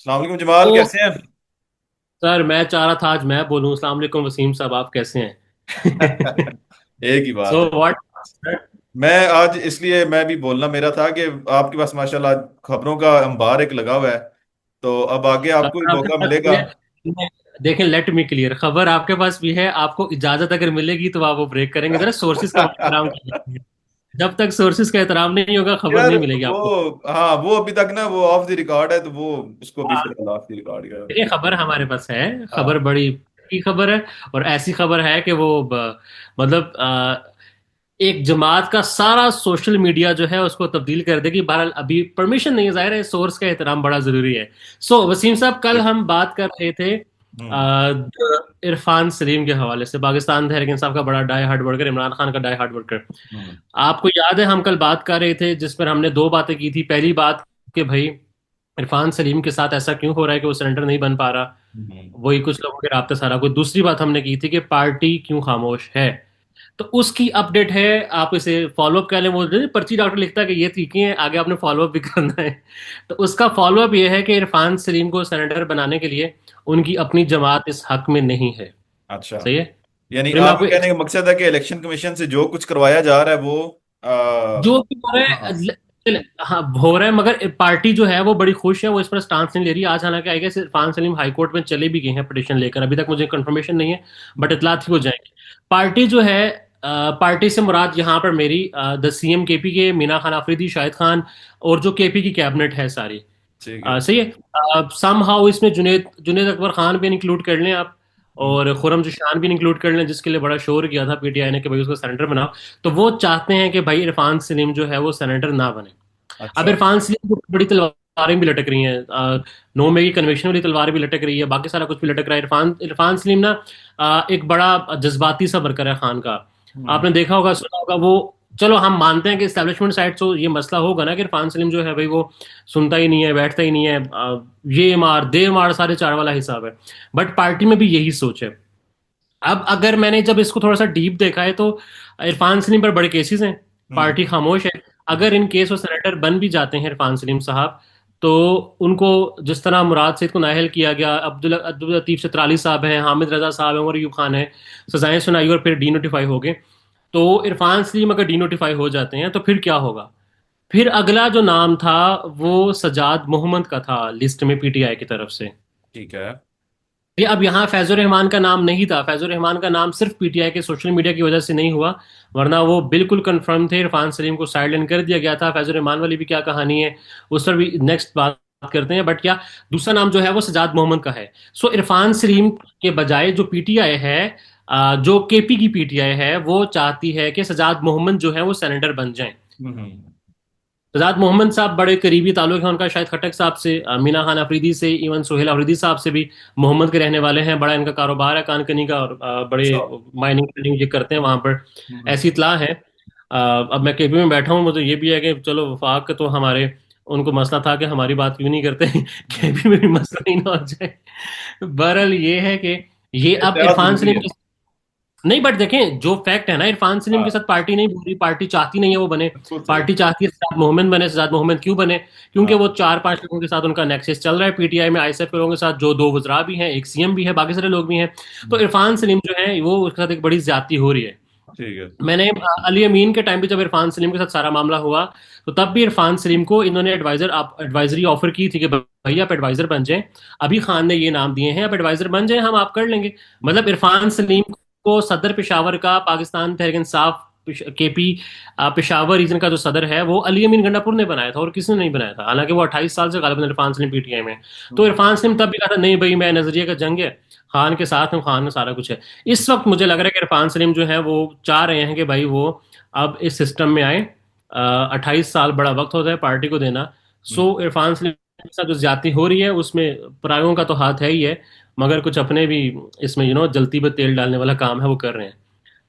अस्सलाम वालेकुम जमाल, ओ कैसे हैं? सर, मैं चाह रहा था आज मैं बोलूं। अस्सलाम वालेकुम वसीम साहब, आप कैसे हैं? एक ही बात सो है। व्हाट? मैं आज इसलिए मैं भी बोलना मेरा था कि आपके पास माशाल्लाह खबरों का अंबार एक लगा हुआ है। तो अब आगे आपको भी खबर आपके मौका पास भी मिलेगा। है? देखें, लेट मी क्लियर, खबर आपके पास भी है। आपको इजाजत अगर मिलेगी तो आप वो ब्रेक करेंगे। जरा सोर्सेज का एहतराम कीजिए। जब तक सोर्सेज का एहतराम नहीं होगा, खबर यार नहीं मिलेगी वो, आपको। हाँ वो अभी तक ना वो ऑफ द रिकॉर्ड है, तो वो उसको भी फिर ऑफ द रिकॉर्ड का। देखिए, खबर हमारे पास है। खबर हाँ। बड़ी की खबर है। और ऐसी खबर है कि वो मतलब एक जमात का सारा सोशल मीडिया जो है उसको तब्दील कर देगी। बहरहाल अभी परमिशन नहीं है, जाहिर है सोर्स का एहतराम बड़ा जरूरी है। वसीम साहब, कल हम बात कर रहे थे हम्म। इरफान सलीम के हवाले से। पाकिस्तान तहरीक इंसाफ का बड़ा die hard worker, Imran Khan का डाई हार्ड वर्कर। हम्म। आपको याद है हम कल बात कर रहे थे जिस पर हमने दो बातें की थी। पहली बात कि भाई इरफान सलीम के साथ ऐसा क्यों हो रहा है कि वो सरेंडर नहीं बन पा रहा। हम्म। वही कुछ लोगों के राब्ते सारा कुछ। दूसरी बात हमने की थी कि पार्टी क्यों खामोश है। तो उसकी अपडेट है। आप इसे फॉलोअप कर लें। वो जो पर्ची डॉक्टर लिखता है कि ये ठीक है, आगे आपने फॉलोअप भी करना है। तो उसका फॉलोअप ये है कि इरफान सलीम को सेनेटर बनाने के लिए उनकी अपनी जमात इस हक में नहीं है। अच्छा। सही है। यानी फिर मैं आपके आपको कहने का मकसद है कि इलेक्शन कमीशन से जो कुछ करवाया जा रहा है वो जो भी हो रहा हाँ। है हाँ हो रहा है, मगर पार्टी जो है वो बड़ी खुश है। वो इस पर स्टांस नहीं ले रही। आज हालांकि I guess Irfan Saleem high court में चले भी गए हैं पिटीशन लेकर। अभी तक मुझे कंफर्मेशन नहीं है, बट इतला थी वो जाएंगे। पार्टी जो है, पार्टी से मुराद यहाँ पर मेरी द सीएम केपी के मीना खान आफरीदी, शाहिद खान और जो केपी की कैबिनेट है सारी। ठीक है। सही है। सम हाउ इसमें जुनेद जुनेद अकबर खान भी इंक्लूड कर लें आप। हम्म। और खुरम जोशान भी इंक्लूड कर लें, जिसके लिए बड़ा शोर किया था पीटीआई ने कि भाई उसको सेनेटर बनाओ। तो वो चाहते हैं कि भाई इरफान सलीम जो है वो सेनेटर ना बने। अब अच्छा। इरफान सलीम को बड़ी तलवारें भी लटक रही हैं। नो में की कन्वेक्शन वाली तलवार भी लटक रही है, बाकी सारा कुछ भी लटक रहा है। इरफान इरफान सलीम ना एक बड़ा जज्बाती सा वर्कर है खान का। हम्म। आपने देखा होगा, सुना होगा वो। चलो हम मानते हैं कि इस्टेब्लिशमेंट साइड से ये मसला होगा ना कि इरफान सलीम जो है भाई वो सुनता ही नहीं है, बैठता ही नहीं है। ये मार दे मार सारे चार वाला हिसाब है। बट पार्टी में भी यही सोच है। अब अगर मैंने जब इसको थोड़ा सा डीप देखा है तो इरफान सलीम पर बड़े केसेस हैं। हम्म। पार्टी खामोश है। अगर इन केस वो सेनेटर बन भी जाते हैं इरफान सलीम साहब, तो उनको जिस तरह मुराद सईद को नाअहल किया गया, अब्दुल अब्दुल लतीफ चित्राली साहब हैं, हामिद रजा साहब हैं, उमर अयूब खान है, सजाएं सुनाई और फिर डीनोटिफाई हो गए। तो इरफान सलीम अगर डीनोटिफाई हो जाते हैं तो फिर क्या होगा? फिर अगला जो नाम था वो सजाद मोहम्मद का था लिस्ट में पीटीआई की तरफ से। ठीक है। ये अब यहाँ फैजुर रहमान का नाम नहीं था। फैजुर रहमान का नाम सिर्फ पीटीआई के सोशल मीडिया की वजह से नहीं हुआ, वरना वो बिल्कुल कंफर्म थे। इरफान सलीम को साइडलाइन कर दिया गया था। फैजुर रहमान वाली भी क्या कहानी है, उस पर भी नेक्स्ट बात करते हैं। बट क्या, दूसरा नाम जो है वो सजाद मोहम्मद का है। इरफान सलीम के बजाय जो पीटीआई है, जो केपी की पीटीआई है, वो चाहती है कि सजाद मोहम्मद जो है वो सेनेटर बन जाएं। हम्म। सजाद मोहम्मद साहब बड़े करीबी ताल्लुक है उनका शायद खटक साहब से, मीना खान अफरीदी से, इवन सोहेल अफरीदी साहब से भी। मोहम्मद के रहने वाले हैं, बड़ा इनका कारोबार है कानकनी का। और बड़े अच्छा। माइनिंग ये करते हैं वहां पर। हम्म। ऐसी इतला है। अब मैं केपी में बैठा हूँ, मुझे ये भी है कि चलो वफाक तो हमारे, उनको मसला था कि हमारी बात क्यों नहीं करते। हम्म। केपी में भी मसला ही ना हो जाए। बहरहाल ये है कि ये अब एहतियात इरफान जरूरी सलीम है। नहीं। बट देखें, जो फैक्ट है ना, इरफान सलीम के हाँ। साथ पार्टी नहीं बोल रही। पार्टी चाहती नहीं है वो बने। बिल्कुल सही। पार्टी चाहती है सजाद मोहम्मद बने। सजाद मोहम्मद क्यों बने? क्योंकि हाँ। वो चार पांच लोगों के साथ उनका नेक्सस चल रहा है पीटीआई में, आईएसएफ के लोगों के साथ, जो दो वजरा भी हैं, एक सीएम भी है, बाकी सारे लोग भी हैं। तो हम्म। इरफान सलीम जो है वो उसके साथ एक बड़ी ज्यादती हो रही है। ठीक है। मैंने अली अमीन के टाइम पे जब इरफान सलीम के साथ सारा मामला हुआ, तो तब भी इरफान सलीम को इन्होंने एडवाइजरी ऑफर की थी कि भैया आप एडवाइजर बन जाएं। अभी खान ने ये नाम दिए हैं, आप एडवाइजर बन जाएं, हम आप कर लेंगे। मतलब इरफान सलीम को सदर पेशावर का, पाकिस्तान तहरीक इंसाफ केपी पेशावर रीजन का जो सदर है वो अली अमीन गंडापुर ने बनाया था, और किसी ने नहीं बनाया था। हालांकि वो 28 साल से गालिबन इरफान सलीम पीटीआई में। तो हम्म। इरफान सलीम तब भी कहा था नहीं भाई, मैं नजरिए का जंग है, खान के साथ हूँ, खान में सारा कुछ है। इस वक्त मुझे लग रहा है कि इरफान सलीम जो है वो चाह रहे हैं कि भाई वो अब इस सिस्टम में आए। 28 साल बड़ा वक्त होता है पार्टी को देना। हम्म। इरफान सलीम के साथ जो ज्यादती हो रही है उसमें परायों का तो हाथ है ही है, मगर कुछ अपने भी इसमें जलती पे तेल डालने वाला काम है वो कर रहे हैं।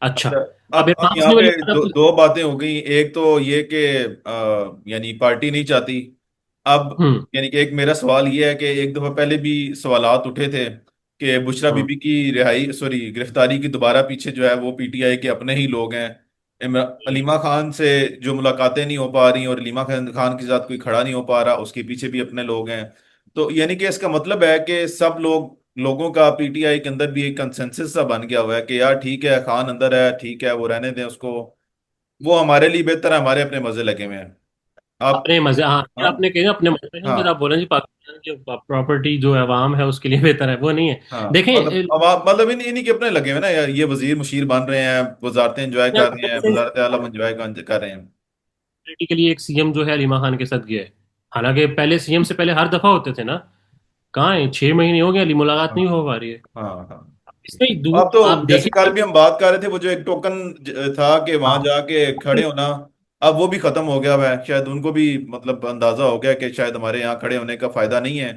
अच्छा। अच्छा। अब अब इरफान यहाँ सलीम पे वाली दो बात दो बातें हो गई। एक तो ये कि यानी पार्टी नहीं चाहती। अब हम्म। यानी कि एक मेरा सवाल ये है कि एक दफा पहले भी सवालात उठे थे कि बुशरा हम्म। बीबी की रिहाई, सॉरी गिरफ्तारी की दोबारा पीछे जो है वो पीटीआई के अपने ही लोग हैं। अलीमा खान से जो मुलाकातें नहीं हो पा रही और अलीमा खान के साथ कोई खड़ा नहीं हो पा रहा, उसके पीछे भी अपने लोग हैं। तो यानी कि इसका मतलब है कि सब लोगों का पीटीआई के अंदर भी एक कंसेंसस सा बन गया हुआ है कि यार ठीक है, खान अंदर है, ठीक है, वो रहने दें उसको, वो हमारे लिए बेहतर है, हमारे अपने मजे लगे हुए हैं। आप। अपने मजे, हाँ, फिर हाँ। आपने कहा अपने मजे हैं, फिर आप हाँ। बोले जी पाकिस्तान की प्रॉपर्टी जो है अवाम है उसके लिए बेहतर है, वो नहीं है। हाँ। देखें मतलब अब आप मतलब इन्हीं के अपने लगे हुए हैं ना यार, ये वजीर मुशीर बन रहे हैं, वजारतें एंजॉय कर रहे हैं, वजारत आलम एंजॉय कर रहे हैं। पॉलिटिकली एक सीएम जो है अलीमा खान के साथ गया है। हालांकि पहले सीएम से पहले हर दफा होते थे ना, कहाँ है, 6 महीने हो गए अली मुलाकात नहीं हाँ। हो पा रही है। हाँ। हाँ। इसमें अब आप तो जैसे देखें कल भी हम बात कर रहे थे, वो जो एक टोकन था कि वहां हाँ जाके खड़े होना, अब वो भी खत्म हो गया हुआ है। शायद उनको भी मतलब अंदाजा हो गया कि शायद हमारे यहाँ खड़े होने का फायदा नहीं है।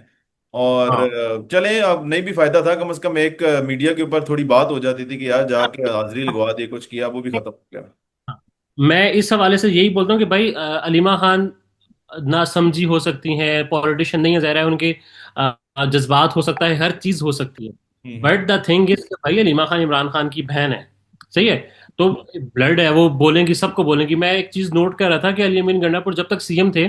और हाँ चलें, अब नहीं भी फायदा था, कम से कम एक मीडिया के ऊपर थोड़ी बात हो जाती थी कि यार जाके हाजिरी लगवा दी, कुछ किया, वो भी खत्म हो गया। मैं इस हवाले से यही बोलता हूँ कि भाई अलीमा खान ना समझी हो सकती हैं, पॉलिटिशियन नहीं है, ज़ाहिर है उनके जज्बात हो सकता है, हर चीज हो सकती है। हम्म। बट द थिंग इज भाई अलीमा खान इमरान खान की बहन है, सही है। तो ब्लड है, वो बोलेंगी, सबको बोलेंगी। मैं एक चीज नोट कर रहा था कि अली अमीन गंडापुर जब तक सीएम थे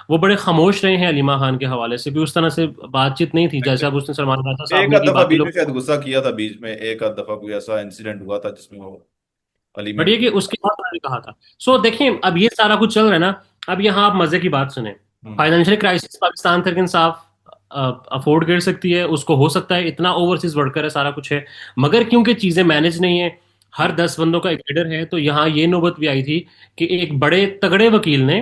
वो बड़े खामोश रहे हैं अलीमा खान के हवाले से भी, उस तरह से बातचीत नहीं थी जैसे अब उसने सलमान राजा साहब एक ने आध की, दफा बाकी बीच में लोग। शायद गुस्सा किया था, बीच में एक आध दफा कोई ऐसा इंसिडेंट हुआ था जिसमें वो अली में। बट ये कि उसके बाद उन्होंने कहा था। सो देखिए अब ये सारा कुछ चल रहा है ना, अब यहाँ आप मजे की बात सुने। हम्म। फाइनेंशियल क्राइसिस पाकिस्तान तक इंसाफ अफोर्ड कर सकती है, उसको हो सकता है, इतना ओवरसीज वर्कर है, सारा कुछ है, मगर क्योंकि चीजें मैनेज नहीं है, हर हम्म। 10 बंदों का एक लीडर है, तो यहाँ ये नौबत भी आई थी कि एक बड़े तगड़े वकील ने,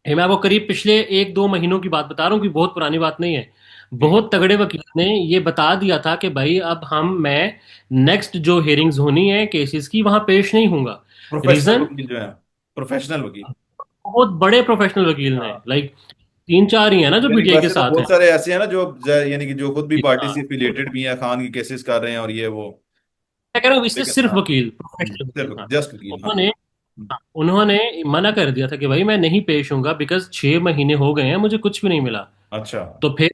ये मैं आपको करीब पिछले 1-2 महीनों की बात बता रहा हूँ कि बहुत पुरानी बात नहीं है, ठीक है। बहुत तगड़े वकील ने ये बता दिया था कि भाई अब मैं नेक्स्ट जो हेयरिंग्स होनी है केसेस की वहां पेश नहीं होऊंगा। प्रोफेशनल रीजन, वकील जो है, प्रोफेशनल वकील। बहुत बड़े प्रोफेशनल वकील ने, हाँ। लाइक 3-4 ही है ना जो यानी कि पीटीआई के वैसे तो साथ हैं। बहुत सारे ऐसे हैं ना जो यानी कि जो खुद भी पार्टी हाँ, से एफिलिएटेड भी हैं, खान की केसेस कर रहे हैं और ये वो। मैं कह रहा हूँ इससे लेकिन सिर्फ हाँ। वकील, प्रोफेशनल वकील, सिर्फ हाँ। जस्ट वकील, हाँ। उन्होंने उन्होंने मना कर दिया था कि भाई मैं नहीं पेश होऊंगा बिकॉज 6 महीने हो गए हैं मुझे कुछ भी नहीं मिला। अच्छा। तो फिर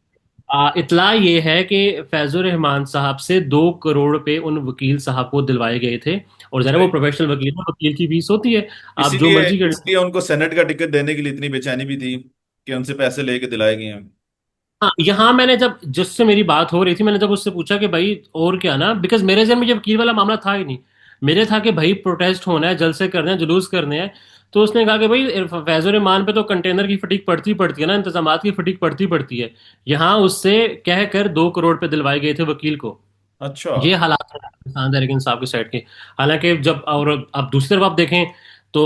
इतला ये है कि फैजुर रहमान साहब से 2 करोड़ रुपए उन वकील साहब को दिलवाए गए थे। और जरा वो प्रोफेशनल वकील है, वकील की फीस होती है, आप जो इसीलिए मर्जी कर। इसलिए उनको सेनेट का टिकट देने के लिए इतनी बेचैनी भी थी कि उनसे पैसे लेके दिलाए गए हैं। हाँ, यहाँ मैंने जब जिससे मेरी बात हो रही थी, मैंने जब उससे पूछा कि भाई और क्या ना, बिकॉज मेरे जहन में ये वकील वाला मामला था ही नहीं। मेरे था कि भाई प्रोटेस्ट होना है, जलसे करने हैं, जुलूस करने हैं। तो उसने कहा कि भाई फैजुर रहमान पे तो कंटेनर की फटीक पड़ती पड़ती है ना, इंतजामात की फटीक पड़ती पड़ती है। यहाँ उससे कह कर 2 करोड़ पे दिलवाए गए थे वकील को। अच्छा। ये हालात हैं पाकिस्तान तहरीक इंसाफ की साइड के। हालांकि जब और अब दूसरी तरफ आप देखें तो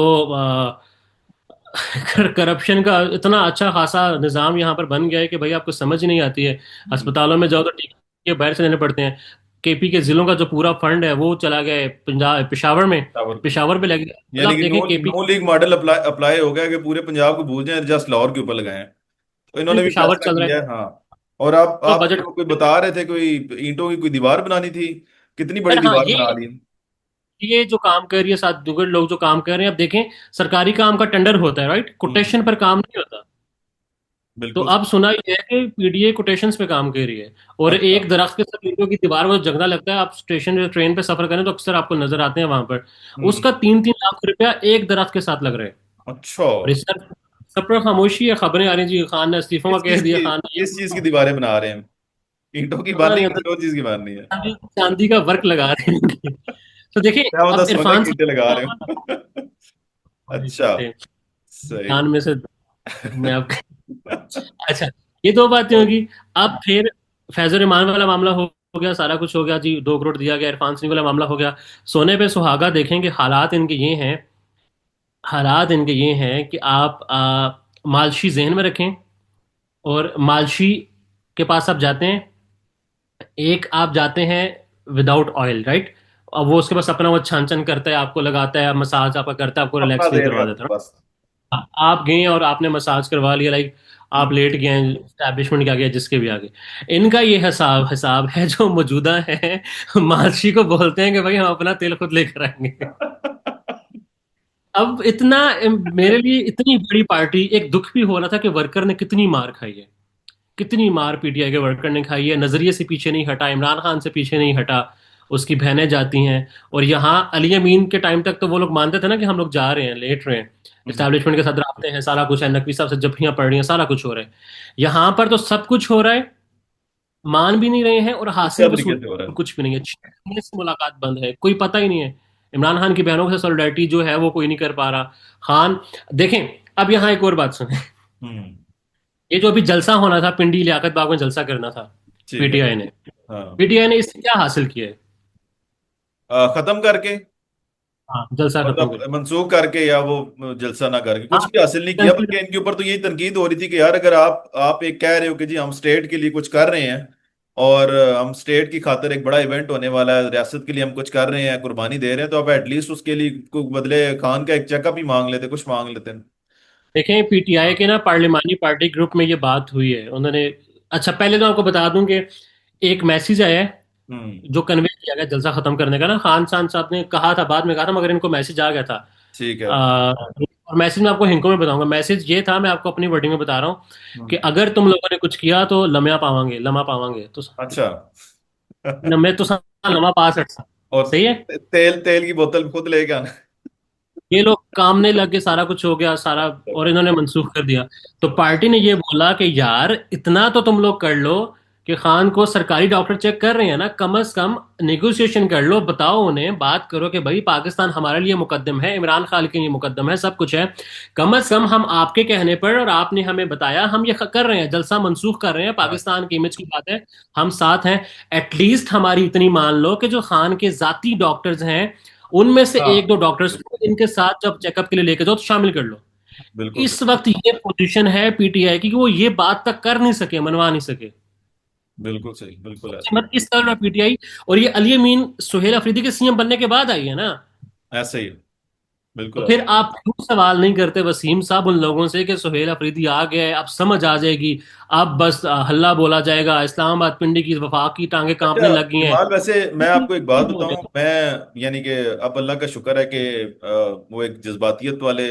करप्शन का इतना अच्छा खासा निजाम यहाँ पर बन गया है कि भाई आपको समझ ही नहीं आती है। हम्म। अस्पतालों में जाओ तो टीके बाहर से लेने पड़ते हैं। केपी के जिलों का जो पूरा फंड है वो चला गया है पंजाब, पेशावर में, टावर की। पेशावर पे लग गया। मतलब यानी आप कि देखें no KP, no league model apply apply हो गया कि पूरे पंजाब को भूल जाएं, जस्ट लाहौर के ऊपर लगाएं। तो इन्होंने भी पेशावर फैसला चल रहा किया है है, हाँ। और आप तो आप बजट। जो कोई बता रहे थे, कोई ईंटों की कोई दीवार बनानी थी, कितनी बड़ी यार हाँ, दीवार बना ये दी। ये जो काम कर रही है, साथ दुगड़ लोग जो काम कर रहे हैं, अब देखें सरकारी काम का टेंडर होता है, राइट, हम्म। कोटेशन पर काम नहीं होता। तो बिल्कुल। अब सुना ये है कि पीडीए कोटेशंस पे काम कर रही है। और अच्छा। एक दरख्त के साथ ईंटों की दीवार, वो जगना लगता है, आप स्टेशन ट्रेन पे सफर करें तो अक्सर आपको नजर आते हैं वहां पर। हम्म। उसका 3-3 लाख रुपया एक दरख्त के साथ लग रहे हैं। अच्छा। और इस सब पर खामोशी है, खबरें आ रही हैं जी खान ने इस्तीफों का कह दिया, खान ने ये किस चीज की दीवारें बना रहे हैं, ईंटों की पता बननी नहीं, है, मतलब किसी और चीज की बननी है। चांदी का वर्क लगा रहे हैं। तो देखिए क्या होता, अब सोने इरफान की ईंटें लगा रहे साहब हो। बड़ी अच्छा। बात है, सही। कान में से मैं आप अच्छा, ये दो बातें होगी। अब फिर फैजल रहमान वाला मामला हो गया, सारा कुछ हो गया जी, 2 करोड़ दिया गया, इरफान सिंह वाला मामला हो गया। सोने पे सुहागा देखेंगे, हालात इनके ये हैं, हालात इनके ये हैं कि आप मालशी जहन में रखें। और मालशी के पास आप जाते हैं, एक आप जाते हैं विदाउट ऑयल, राइट। अब वो उसके पास अपना वो छान छान करता है, आपको लगाता है, मसाज आपका करता है, आपको अपना रिलैक्स फील देर करवा करते देता है। बस। आप गए और आपने मसाज करवा लिया, लाइक आप हम्म। लेट गए हैं, एस्टैब्लिशमेंट के आगे, जिसके भी आगे। इनका ये हिसाब हिसाब है जो मौजूदा है। मालशी को बोलते हैं कि भाई हम अपना तेल खुद लेकर आएंगे। अब इतना, मेरे लिए इतनी बड़ी पार्टी, एक दुख भी हो रहा था कि वर्कर ने कितनी मार खाई है, कितनी मार पीटीआई के वर्कर ने खाई है, नजरिए से पीछे नहीं हटा, इमरान खान से पीछे नहीं हटा। उसकी बहनें जाती हैं। और यहाँ अली अमीन के टाइम तक तो वो लोग मानते थे ना कि हम लोग जा रहे हैं, लेट रहे हैं, हम्म। इस्टेब्लिशमेंट के साथ रखते हैं, सारा कुछ है, नकवी साहब से जफ्फियां पड़ रही हैं, सारा कुछ हो रहा है। यहाँ पर तो सब कुछ हो रहा है, मान भी नहीं रहे हैं, और क्या हासिल तरीके वसूल से हो रहा है? कुछ भी नहीं है। 6 महीने से मुलाकात बंद है, कोई पता ही नहीं है। इमरान खान की बहनों से सॉलिडारिटी जो है वो कोई नहीं कर पा रहा। खान, देखें, अब यहाँ एक और बात सुने। हम्म। ये जो अभी जलसा होना था, पिंडी लियाकत बाग में जलसा करना था, ठीक है। पीटीआई ने, हाँ। पीटीआई ने इससे क्या हासिल किया है? खत्म करके, हाँ, जलसा खत्म मतलब करके। मंसूख करके, या वो जलसा ना करके हाँ, कुछ भी हासिल नहीं किया, बल्कि इनके ऊपर तो यही तनकीद हो रही थी कि यार अगर आप एक कह रहे हो कि जी हम स्टेट के लिए कुछ कर रहे हैं, और हम स्टेट की खातिर एक बड़ा इवेंट होने वाला है, रियासत के लिए हम कुछ कर रहे हैं, कुर्बानी दे रहे हैं, तो आप एटलीस्ट उसके लिए को बदले खान का एक चेकअप ही मांग लेते, कुछ मांग लेते हैं। देखें, पीटीआई के ना पार्लिमानी पार्टी ग्रुप में ये बात हुई है, उन्होंने, अच्छा पहले तो आपको बता दूं कि एक मैसेज आया है हम्म। जो कन्वे किया गया जलसा खत्म करने का ना, खान साहब साहब ने कहा था, बाद में कहा था, मगर इनको मैसेज आ गया था। ठीक है। और मैसेज मैं आपको हिंको में बताऊंगा, मैसेज ये था, मैं आपको अपनी वर्डिंग में बता रहा हूँ कि हम्म। अगर तुम लोगों ने कुछ किया तो लम्या पावांगे, लम्हा पावांगे तो, अच्छा। मैं तो लम्हा पा सकता। और सही है। तेल तेल की बोतल खुद लेके आना। ये लोग कामने लग गए, सारा कुछ हो गया सारा, और इन्होंने मनसूख कर दिया। तो पार्टी ने ये बोला कि यार इतना तो तुम लोग कर लो कि खान को सरकारी डॉक्टर चेक कर रहे हैं ना, कम से कम नेगोशिएशन कर लो, बताओ उन्हें, बात करो कि भाई पाकिस्तान हमारे लिए मुकद्दम है, इमरान खान के लिए मुकद्दम है, सब कुछ है। कम से कम हम आपके कहने पर, और आपने हमें बताया, हम ये कर रहे हैं, जलसा मनसूख कर रहे हैं, हाँ। पाकिस्तान की इमेज की बात है, हम साथ हैं। एटलीस्ट हमारी इतनी मान लो कि जो खान के जाती डॉक्टर्स हैं, उनमें से एक हाँ, दो डॉक्टर्स को इनके साथ जब चेकअप के लिए लेके जाओ तो शामिल कर लो। बिल्कुल इस सही। वक्त ये पोजीशन है पीटीआई की कि वो ये बात तक कर नहीं सके, मनवा नहीं सके। बिल्कुल सही, बिल्कुल ऐसे ही। मत इस तरह पीटीआई, और ये अली अमीन सुहेल अफरीदी के सीएम बनने के बाद आई है ना। ऐसे ही, तो बिल्कुल फिर ऐसे। आप क्यों सवाल नहीं करते वसीम साहब उन लोगों से कि सुहेल अफरीदी आ गया है, अब समझ आ जाएगी, अब बस हल्ला बोला जाएगा, इस्लामाबाद पिंडी की वफाक की टांगे कांपने अच्छा, लगी हैं। जमाल, वैसे मैं आपको एक बात क्यों बताऊं, बोले? मैं यानी कि अब अल्लाह का शुक्र है कि वो एक जज्बातियत वाले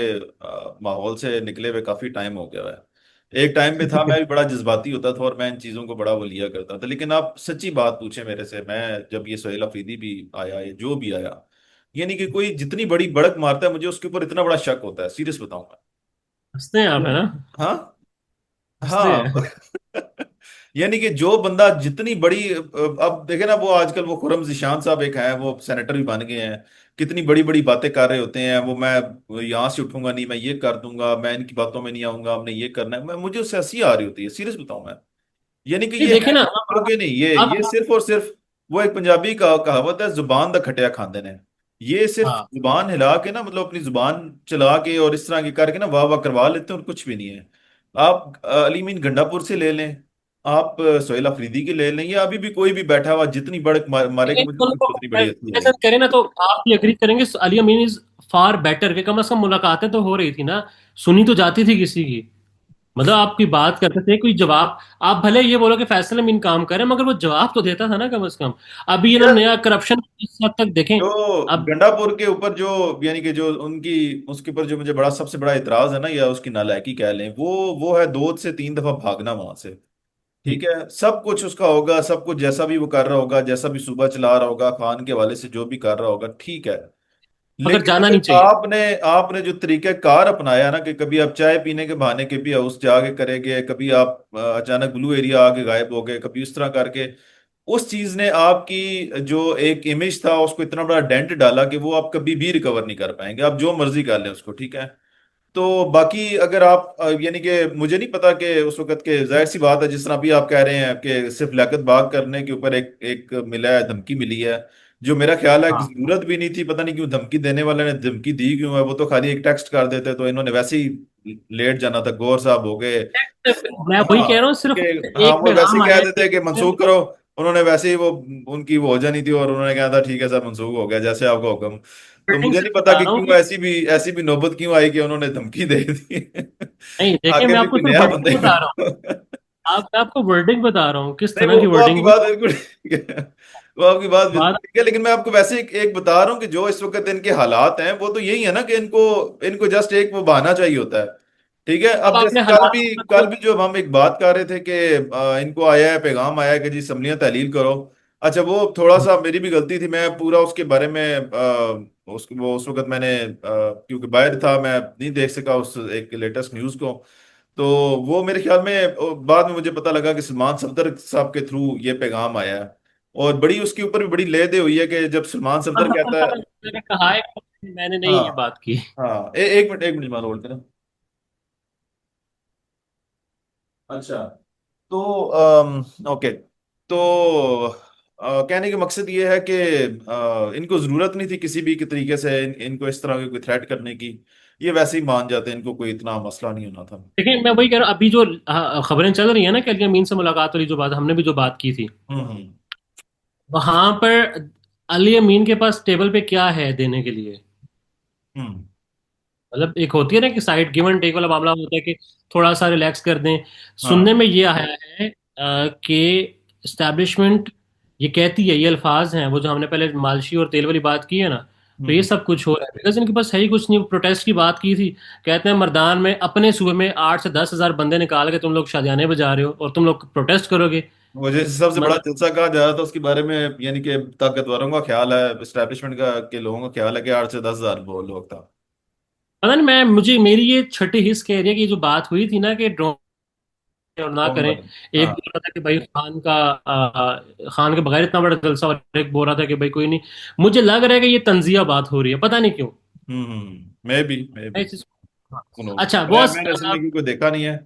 माहौल से निकले हुए काफी टाइम हो गया है। एक टाइम पे था मैं भी बड़ा जज्बाती होता था और मैं इन चीजों को बड़ा वो लिया करता था, लेकिन आप सच्ची बात पूछे मेरे से, मैं जब ये सोहेल अफरीदी भी आया, ये जो भी आया, यानी कि कोई जितनी बड़ी भड़क मारता है मुझे उसके ऊपर इतना बड़ा शक होता है, सीरियस बताऊं हंसते हैं आप, है मैं। ना? हाँ। हंसते हाँ। हैं। यानी कि जो बंदा जितनी बड़ी, अब देखे ना, वो आजकल वो खुरम जिशान साहब एक हैं, वो सेनेटर भी बन गए हैं, कितनी बड़ी बड़ी बातें कर रहे होते हैं वो, मैं यहाँ से उठूंगा नहीं, मैं ये कर दूंगा, मैं इनकी बातों में नहीं आऊंगा, हमने ये करना है, मैं मुझे उससे हंसी आ रही होती है, सीरियस बताऊं मैं। यानी कि ये ये है देखिए ना, लोगे नहीं, ये आप, सिर्फ और सिर्फ, वो एक पंजाबी का कहावत है, जुबान दा खटिया खांदे ने। ये सिर्फ हाँ, जुबान हिला के ना, मतलब अपनी जुबान चला के और इस तरह के करके ना वाह वाह करवा लेते हैं, और कुछ भी नहीं है। आप अली मीन गंडापुर से ले लें, आप सोहेल अफरीदी के ले लें, या अभी भी कोई भी बैठा हुआ जितनी बड़क मारेगा, लेकिन मुझे दोनों को उतनी बड़ी हंसी कंपैरिजन आएगी। करें ना तो आप भी एग्री करेंगे अली अमीन इज फार बेटर, कि कम से कम मुलाकातें तो हो रही थी ना, सुनी तो जाती थी किसी की, मतलब आपकी बात करते थे, कोई जवाब, आप भले ये बोलो कि फैसल अमीन काम करे, मगर वो जवाब तो देता था ना कम से कम। अभी इन्होंने यार, नया करप्शन इस हद तक देखें। जो अब गंडापुर के ऊपर जो, यानी कि जो उनकी, उसके ऊपर जो मुझे बड़ा सबसे बड़ा इतराज है ना, या उसकी नालायकी कह लें, वो है 2 से 3 दफा भागना वहां से। ठीक है, सब कुछ उसका होगा, सब कुछ जैसा भी वो कर रहा होगा, जैसा भी सूबा चला रहा होगा, खान के हवाले से जो भी कर रहा होगा, ठीक है। मगर लेकिन जाना अगर नहीं चाहिए। आपने आपने जो तरीका कार अपनाया ना, कि कभी आप चाय पीने के बहाने के भी हाउस जाके करेंगे, कभी आप अचानक ब्लू एरिया आके गायब हो गए, कभी उस तरह करके, उस चीज ने आपकी जो एक इमेज था उसको इतना बड़ा डेंट डाला कि वो आप कभी भी रिकवर नहीं कर पाएंगे, आप जो मर्जी कर लें उसको, ठीक है। तो बाकी अगर आप यानी कि मुझे नहीं पता कि उस वक्त के, जाहिर सी बात है, जिस तरह भी आप कह रहे हैं कि सिर्फ लियाकत बाग करने के ऊपर एक एक मिला है, धमकी मिली है, जो मेरा ख्याल है कि हाँ, जरूरत भी नहीं थी, पता नहीं क्यों धमकी देने वाले ने धमकी दी क्यों है, वो तो खाली एक टेक्स्ट कर देते तो इन्होंने वैसे ही लेट जाना था, गौर साहब हो गए। मैं वही कह हाँ, रहा हूँ, सिर्फ कि हाँ, एक वो वैसे ही पैगाम कह आया देते है कि कि मंसूख करो, उन्होंने वैसे ही वो, उनकी वो हो जानी थी, और उन्होंने कहा था ठीक है सर, मंसूख हो गया, जैसे आपका हुक्म। तो बिल्डिंग मुझे से नहीं पता बता कि रहा हूँ क्यों कि, ऐसी भी नौबत क्यों आई कि उन्होंने धमकी दे दी। नहीं देखिए, आगे मैं भी आपको कोई सिर्फ नया वर्डिंग बंदे बता रहा हूँ, नहीं, मैं आपको वर्डिंग बता रहा हूँ किस तरह वो की वो आपकी वर्डिंग हुई। बात बिल्कुल ठीक है, वो आपकी बात बिल्कुल बात, ठीक है, लेकिन मैं आपको वैसे एक बता रहा हूँ कि जो इस वक्त इनके हालात हैं, वो तो यही है ना कि इनको इनको जस्ट एक वो बहाना चाहिए होता है। ठीक है, अब अब जैसे आपने कल हालात भी को कल मतलब, भी जो हम एक बात कर रहे थे कि इनको आया है, पैगाम आया है कि जी असम्बलियां तहलील करो, अच्छा, वो थोड़ा सा मेरी भी गलती थी, मैं पूरा उसके बारे में वो उस वक्त मैंने क्योंकि बाहर था, मैं नहीं देख सका उस एक लेटेस्ट न्यूज़ को। तो वो मेरे ख्याल में बाद में मुझे पता लगा कि सलमान सफदर साहब के थ्रू ये पैगाम आया है। और बड़ी उसके ऊपर भी बड़ी लेदे हुई है कि जब सलमान हाँ सफदर हाँ, कहता है। मैंने कहा है, मैंने नहीं ये हाँ बात की। हाँ, एक मिनट मान बोलते ना। अच्छा, तो ओके, तो कहने का मकसद ये है कि इनको जरूरत नहीं थी किसी भी के तरीके से इनको इस तरह की कोई थ्रेट करने की। ये वैसे ही मान जाते हैं, इनको कोई इतना मसला नहीं होना था। देखिए, मैं वही कह रहा हूँ, अभी जो खबरें चल रही है ना कि अली अमीन से मुलाकात वाली, जो बात हमने भी जो बात की थी, हम्म। वहां पर अली अमीन के पास टेबल पे क्या है देने के लिए? हम्म। मतलब एक होती है ना कि साइड गिव एंड टेक वाला मामला होता है कि थोड़ा सा रिलैक्स कर दें। सुनने हाँ। में ये आया है कि इस्टेब्लिशमेंट ये कहती है, ये अल्फाज हैं वो जो हमने पहले मालशी और तेल वाली बात की है ना, तो ये हम्म। सब कुछ हो रहा है बिकॉज इनके पास है ही कुछ नहीं। प्रोटेस्ट की बात की थी, कहते हैं मर्दान में अपने सूबे में 8 से 10 हजार बंदे निकाल के तुम लोग शादियाने बजा रहे हो और तुम लोग प्रोटेस्ट करोगे। मुझे सबसे बड़ा मतलब जलसा कहा जा रहा था उसके बारे में, यानी कि ताकतवरों का ख्याल है, एस्टेब्लिशमेंट का के लोगों का ख्याल है कि 8 से 10 हजार वो लोग था। पता नहीं, मैं मुझे मेरी ये छठी हिस्स कह रही है कि ये जो बात हुई थी ना कि और ना कौन करें। बने? एक हाँ। बोल रहा था कि भाई खान के बगैर इतना बड़ा जलसा, और एक बोल रहा था कि भाई कोई नहीं। मुझे लग रहा है कि ये तंजिया बात हो रही है, पता नहीं क्यों। मैं भी। मैं इस चीज़- हाँ। सुनो, अच्छा बॉस, मैंने असल में कोई देखा नहीं है।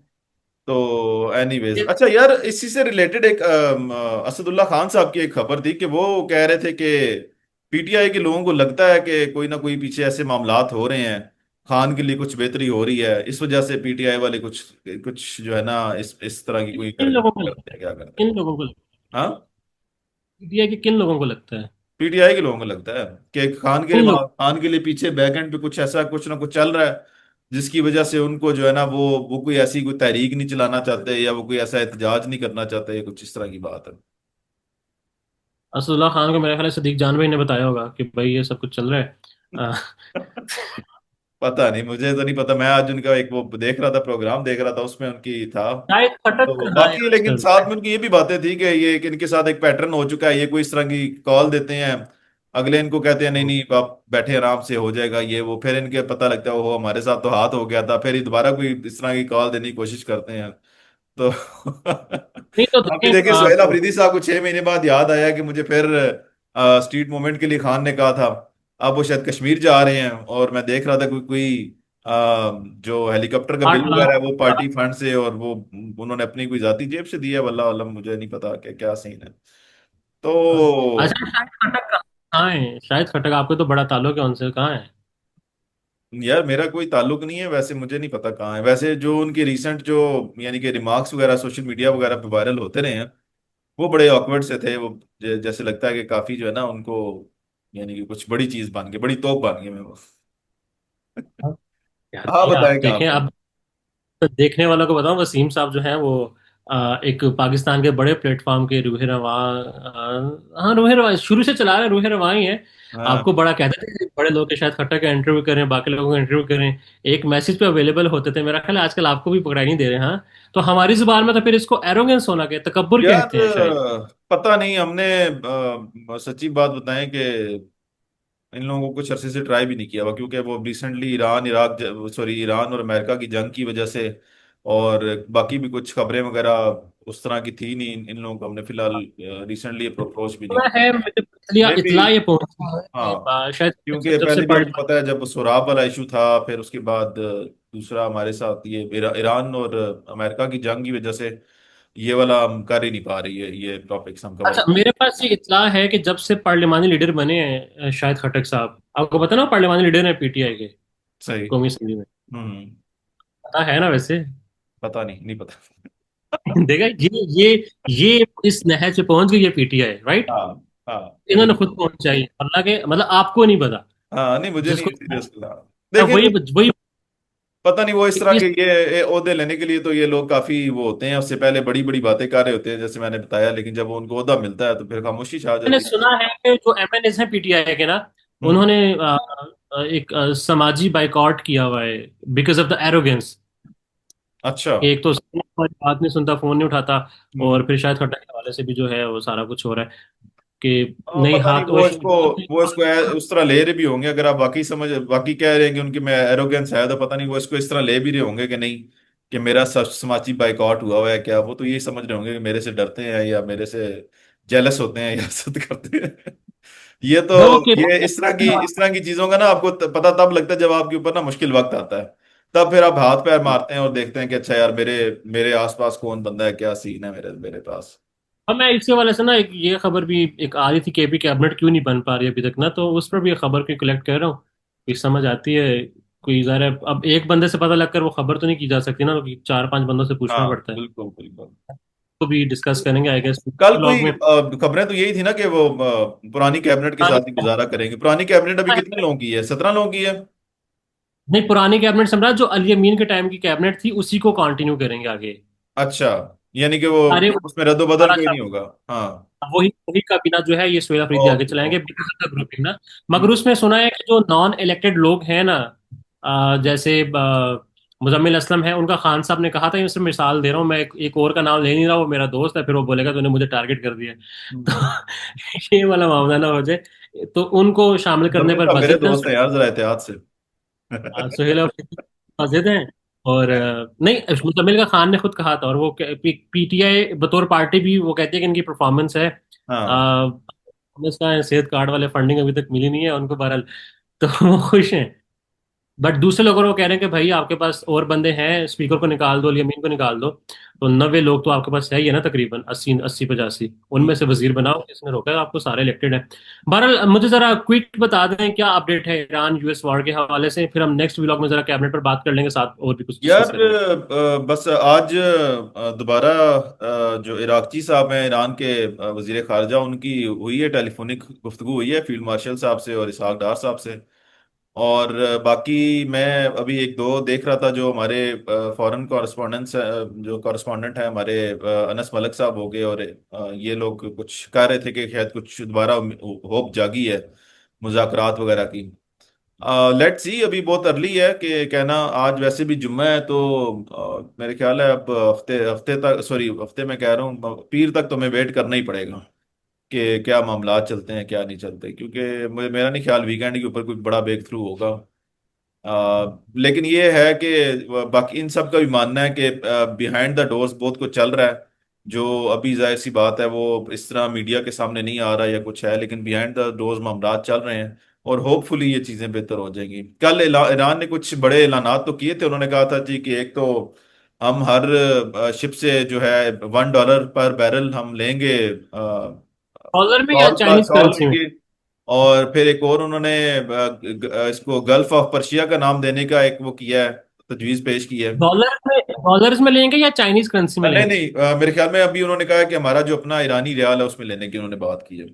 तो एनीवेज, अच्छा यार, इसी से रिलेटेड एक असदुल्ला खान साहब की एक खबर थी कि वो कह रहे थे कि पीटीआई के लोगों को लगता है कि कोई ना कोई पीछे ऐसे मामलात हो रहे हैं, खान के लिए कुछ बेहतरी हो रही है, इस वजह से पीटीआई वाले कुछ कुछ जो है ना इस तरह की कोई किन लोगों को करते लगता है? हैं, क्या करते हैं। किन लोगों को लगता हाँ, है? इंडिया के किन लोगों को लगता है? पीटीआई के लोगों को लगता है कि किन लोग? खान के लिए पीछे बैकएंड पे कुछ ऐसा कुछ ना कुछ चल रहा है, जिसकी वजह से उनको जो है ना वो कोई ऐसी कोई तहरीक नहीं चलाना चाहते, या वो कोई ऐसा एहतजाज नहीं करना चाहते, या कुछ इस तरह की बात है। असदुल्ला खान को मेरे ख्याल से सदीक जानवी ने बताया होगा कि भाई ये सब कुछ चल रहा है। अ, पता नहीं, मुझे तो नहीं पता। मैं आज उनका एक वो देख रहा था, प्रोग्राम देख रहा था, उसमें उनकी था। शायद खटक तो कहाँ है बाकी लेकिन आजकल? साथ में उनकी ये भी बातें थी कि ये कि इनके साथ एक पैटर्न हो चुका है, ये कोई इस तरह की कॉल देते हैं, अगले इनको कहते हैं नहीं नहीं आप बैठे आराम से हो जाएगा ये वो, फिर इनके पता लगता है वो हमारे साथ तो हाथ हो गया था, फिर ये दोबारा कोई इस तरह की कॉल देने की कोशिश करते हैं। तो नहीं तो अभी देखें देखिए, सुहेल आप। अफरीदी साहब को 6 महीने बाद याद आया कि मुझे फिर स्ट्रीट मूवमेंट के लिए खान ने कहा था। अब वो शायद कश्मीर जा रहे हैं, और मैं देख रहा था कोई कोई जो हेलीकॉप्टर का बिल 8 लाख। वगैरह है वो पार्टी फंड से, और वो उन्होंने अपनी कोई जाती जेब से दिया, वल्लाह आलम, मुझे नहीं पता क्या क्या सीन है। तो अच्छा, शायद खटक कहाँ है? शायद खटक, आपको तो बड़ा ताल्लुक है उनसे, कहाँ है? यार, मेरा कोई ताल्लुक नहीं है वैसे, मुझे नहीं पता कहाँ है वैसे। जो उनके रिसेंट जो यानी कि रिमार्क्स वगैरह सोशल मीडिया वगैरह पे वायरल होते रहे हैं, वो बड़े ऑकवर्ड से थे। वो जैसे लगता है कि काफी जो है ना उनको, यानी कि कुछ बड़ी चीज बन गई, बड़ी तोप बन गई मैं वो। यार हाँ, नहीं, बताएं आप कहाँ देखें पे। अब। तो देखने वालों को बताऊं, वसीम साहब जो हैं वो एक पाकिस्तान के बड़े प्लेटफॉर्म के रूहे रवां, हाँ रूहे रवां शुरू से चला रहे हैं, रूहे रवां ही है। हाँ आपको बड़ा कहते थे कि बड़े लोग के शायद खट्टर का इंटरव्यू करें, बाकी लोगों का इंटरव्यू करें, एक मैसेज पे अवेलेबल होते थे। मेरा ख्याल है आजकल आपको भी पकड़ाई नहीं दे रहे। हाँ, तो हमारी जुबान में तो फिर इसको एरोगेंस होना के तकब्बुर यार, कहते हैं शायद। पता नहीं, हमने सच्ची बात बताएं कि इन लोगों को कुछ अरसे से ट्राई भी नहीं किया हुआ, क्योंकि वो recently Iran Iraq sorry Iran और अमेरिका की जंग की वजह से, और बाकी भी कुछ खबरें वगैरह उस तरह की थी नहीं इन लोगों को, हमने फिलहाल रिसेंटली अप्रोच भी नहीं सुना है, किया। मुझे इतला मे भी। इतला ये पहुंचा है कि हाँ, शायद क्योंकि जब से पहले भी आपको पार्लियामेंट। पता है जब सोराब वाला इशू था, फिर उसके बाद दूसरा हमारे साथ ये ईरान और अमेरिका की जंग की वजह से ये वाला हम कर ही नहीं पा रही है, ये टॉपिक्स हम कवर। अच्छा, मेरे पास ये इत्ला है कि जब से पार्लियामानी लीडर बने हैं शायद खटक साहब, आपको पता ना पार्लियामानी लीडर है पीटीआई के, सही। कौमी असम्बली में। हम्म। पता है ना वैसे? पता नहीं, नहीं पता। देखा, ये इस नहज पे पहुंच गई है पीटीआई, राइट? हाँ हाँ, मुझे इन्होंने नहीं खुद पता। पहुंचाई, हालांकि मतलब आपको नहीं पता। हाँ नहीं, मुझे नहीं जिसको सीरियस लगा। वही देखें, वही पता नहीं वो इस तरह इस के ये ओहदे लेने के लिए तो ये लोग काफी वो होते हैं, उससे पहले बड़ी बड़ी बातें कर रहे होते हैं जैसे मैंने बताया, लेकिन जब वो उनको ओहदा मिलता है तो फिर खामोशी छा मैंने जाती है। सुना है कि जो एमएनएस हैं पीटीआई के ना, हम्म। उन्होंने एक समाजी बाइकआउट किया हुआ है बिकॉज ऑफ द एरोगेंस। अच्छा। एक तो बात नहीं सुनता, फोन नहीं उठाता, और हम्म। फिर शायद खट्टा के हवाले से भी जो है वो सारा कुछ हो रहा है। कि हाँ नहीं पता नहीं, हाथ वो इसको उस तरह ले रहे भी होंगे, अगर आप बाकी कह रहे हैं कि उनके में एरोगेंस है, तो पता नहीं वो इसको इस तरह ले भी रहे होंगे कि नहीं, कि मेरा समाजी बाइकआउट हुआ है क्या, वो तो यही समझ रहे होंगे कि मेरे से डरते हैं या मेरे से जेलस होते हैं या हसद करते हैं। ये तो वो कि ये इस तरह की चीजों का ना आपको पता तब लगता है जब आपके ऊपर ना मुश्किल वक्त आता है। तब फिर आप हाथ पैर मारते हैं और देखते हैं कि अच्छा यार, मेरे मेरे आसपास कौन बंदा है, क्या सीन है मेरे मेरे पास। अब मैं इसके वाले से ना एक ये खबर भी एक आ रही थी, केपी कैबिनेट क्यों नहीं बन पा रही अभी तक ना, तो उस पर भी ये खबर की कलेक्ट कर रहा हूँ। कुछ समझ आती है, कोई ज़रा अब एक बंदे से पता लगकर वो खबर तो नहीं की जा सकती ना, क्योंकि चार पांच बंदों से पूछना हाँ पड़ता है। बिल्कुल बिल्कुल। तो भी डिस्कस करेंगे आई गेस कल ब्लॉग कोई में। खबरें तो यही थी ना कि वो पुरानी कैबिनेट के साथ ही गुजारा करेंगे। पुरानी कैबिनेट अभी कितने लोगों की है, 17 लोगों की है। नहीं, पुरानी कैबिनेट सम्राट जो अली अमीन के टाइम की कैबिनेट थी उसी को कंटिन्यू करेंगे आगे। अच्छा, यानी कि वो अरे उसमें रद्दोबदल कोई नहीं होगा। हाँ। वही वही काबीना जो है ये सोहेल अफरीदी आगे ओके चलाएंगे okay. Because of the grouping ना। मगर उसमें सुना है कि जो नॉन इलेक्टेड लोग हैं ना, जैसे मुजम्मिल असलम है, उनका खान साहब ने कहा था, इसमें मिसाल दे रहा हूँ मैं, एक और का नाम ले नहीं रहा, वो मेरा दोस्त है, फिर वो बोलेगा तूने मुझे टारगेट कर दिया। हम्म। तो ये वाला मामला ना हो जाए, तो उनको शामिल करने जमील पर साहब मेरे मजिद ना दोस्त हैं यार, जरा एहतियात से। सोहेल अफरीदी मजिद हैं। और नहीं, मुजम्मिल का खान ने खुद कहा था, और वो पीटीआई बतौर पार्टी भी वो कहती है कि इनकी परफॉर्मेंस है, हाँ। उसका सेहत कार्ड वाले फंडिंग अभी तक मिली नहीं है उनको, बहरहाल। तो वो खुश हैं। बट दूसरे लोगों को कह रहे हैं कि भाई आपके पास और बंदे हैं, स्पीकर को निकाल दो, यमीन को निकाल दो, तो 90 लोग तो आपके पास है ही है ना, तकरीबन 80 80 85, उनमें से वजीर बनाओ, किसने रोका है आपको, सारे इलेक्टेड हैं। बहरहाल मुझे जरा क्विक बता दें क्या अपडेट है ईरान यूएस वॉर के हवाले से, फिर हम नेक्स्ट व्लॉग में जरा कैबिनेट पर बात कर लेंगे, साथ और भी कुछ डिस्कस यार करेंगे। बस आज दोबारा जो इराकची साहब हैं ईरान के वजीर खारजा, उनकी हुई है टेलीफोनिक गुफ्तगू हुई है फील्ड मार्शल साहब से और इसहाक डार साहब से। और बाकी मैं अभी एक दो देख रहा था, जो हमारे फॉरेन कॉरेस्पॉन्डेंट्स जो कॉरेस्पॉन्डेंट है हमारे, अनस मलिक साहब हो गए, और ये लोग कुछ कह रहे थे कि शायद कुछ दोबारा होप जागी है मुज़ाकरात वगैरह की। लेट्स सी, अभी बहुत अर्ली है कि कहना। आज वैसे भी जुम्मा है, तो मेरे ख्याल है अब हफ्ते हफ्ते तक, सॉरी हफ्ते में कह रहा हूँ, पीर तक तो हमें वेट करना ही पड़ेगा कि क्या मामला चलते हैं क्या नहीं चलते, क्योंकि मेरा नहीं ख्याल वीकेंड के ऊपर कोई बड़ा ब्रेक थ्रू होगा। लेकिन ये है कि बाकी इन सब का भी मानना है कि बिहाइंड द डोर्स बहुत कुछ चल रहा है, जो अभी जाहिर सी बात है वो इस तरह मीडिया के सामने नहीं आ रहा या कुछ है, लेकिन बिहाइंड द डोर्स मामलात चल रहे हैं। और होपफुली ये चीजें बेहतर हो जाएंगी। कल ईरान ने कुछ बड़े ऐलानात तो किए थे, उन्होंने कहा था जी कि एक तो हम हर शिप से जो है $1 पर बैरल हम लेंगे, डॉलर में या टॉल का चाइनीज टॉल करेंसी में? लेंगे। और फिर एक और उन्होंने इसको गल्फ ऑफ पर्शिया का नाम देने का एक वो किया है, तजवीज पेश की है। डॉलर्स में लेंगे या चाइनीज करेंसी में नहीं लेंगे? नहीं, मेरे ख्याल में अभी उन्होंने कहा है कि हमारा जो अपना ईरानी रियाल है उसमें लेने की उन्होंने बात की है।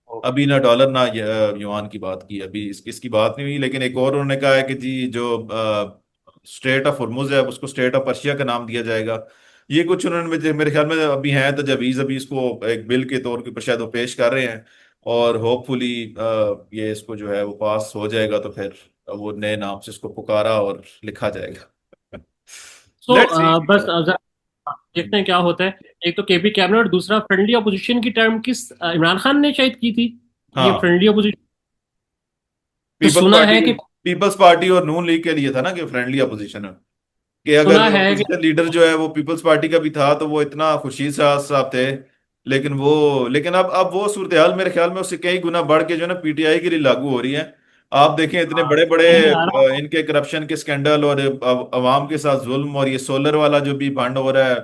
अभी ना डॉलर ना युआन की बात की, अभी इसकी बात नहीं हुई। लेकिन एक और उन्होंने कहा है कि जी जो स्टेट ऑफ हुर्मुज है उसको स्टेट ऑफ पर्शिया का नाम दिया जाएगा। ये कुछ उन्होंने मेरे ख्याल में अभी हैं तजवीज, अभी इसको एक बिल के तौर के ऊपर शायद वो पेश कर रहे हैं। और होपफुली ये इसको जो है वो पास हो जाएगा, तो फिर वो नए नाम से इसको पुकारा और लिखा जाएगा। So let's see. बस देखते हैं क्या होता है। एक तो केपी कैबिनेट, और दूसरा फ्रेंडली अपोजिशन की टर्म किस इमरान खान ने शायद की थी, ये हाँ, फ्रेंडली अपोजिशन। तो पीपल्स सुना पार्टी है कि पीपल्स पार्टी और नून लीग के लिए था ना कि फ्रेंडली अपोजिशन है, कि अगर सुना है कि अपोजिशन लीडर जो है वो पीपल्स पार्टी का भी था तो वो इतना खुशी साहब थे। लेकिन अब वो सूरत हाल मेरे ख्याल में उससे कई गुना बढ़ के जो है ना पीटीआई के लिए लागू हो रही है। आप देखें इतने बड़े बड़े समझ में आ रहा है। इनके करप्शन के स्कैंडल और अवाम के साथ जुल्म, और ये सोलर वाला जो भी भंड हो रहा है,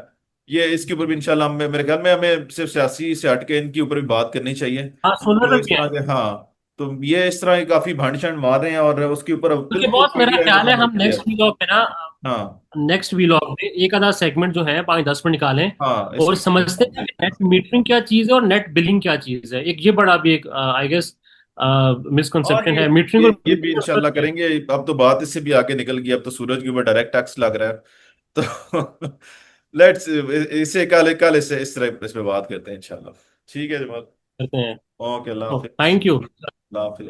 ये इसके ऊपर भी इंशाल्लाह मेरे ख्याल में हमें सिर्फ सियासी से हटके इनके ऊपर भी बात करनी चाहिए। हाँ, जो सोलर इस क्या तरह है? के, हाँ, तो ये इस तरह के काफी भंड शंड मार रहे हैं और उसके ऊपर क्योंकि बिल्कुल बहुत मेरा पीटीआई ख्याल है मुकम्मल हम क्लियर। नेक्स्ट वीलॉग में ना, हाँ नेक्स्ट वीलॉग में एक आधा सेगमेंट जो है 5 10 मिनट निकालें, हाँ, और इसकी समझते हैं कि नेट मीटरिंग क्या चीज़ है और नेट बिलिंग क्या चीज़ है। एक ये बड़ा भी एक आई गेस हाँ, मिसकंसेप्शन ये है, मीटरिंग ये और ये भी बिलिंग में इंशाल्लाह फर्क क्या है। करेंगे। अब तो बात इससे भी आगे निकल गई, अब तो सूरज के ऊपर डायरेक्ट टैक्स लग रहा है। तो लेट्स इसे कल कल इससे इस तरह इस पे बात करते हैं इंशाल्लाह। ठीक है जमाल। करते हैं। ओके, अल्लाह तो हाफिज। Thank you. Allah Hafiz.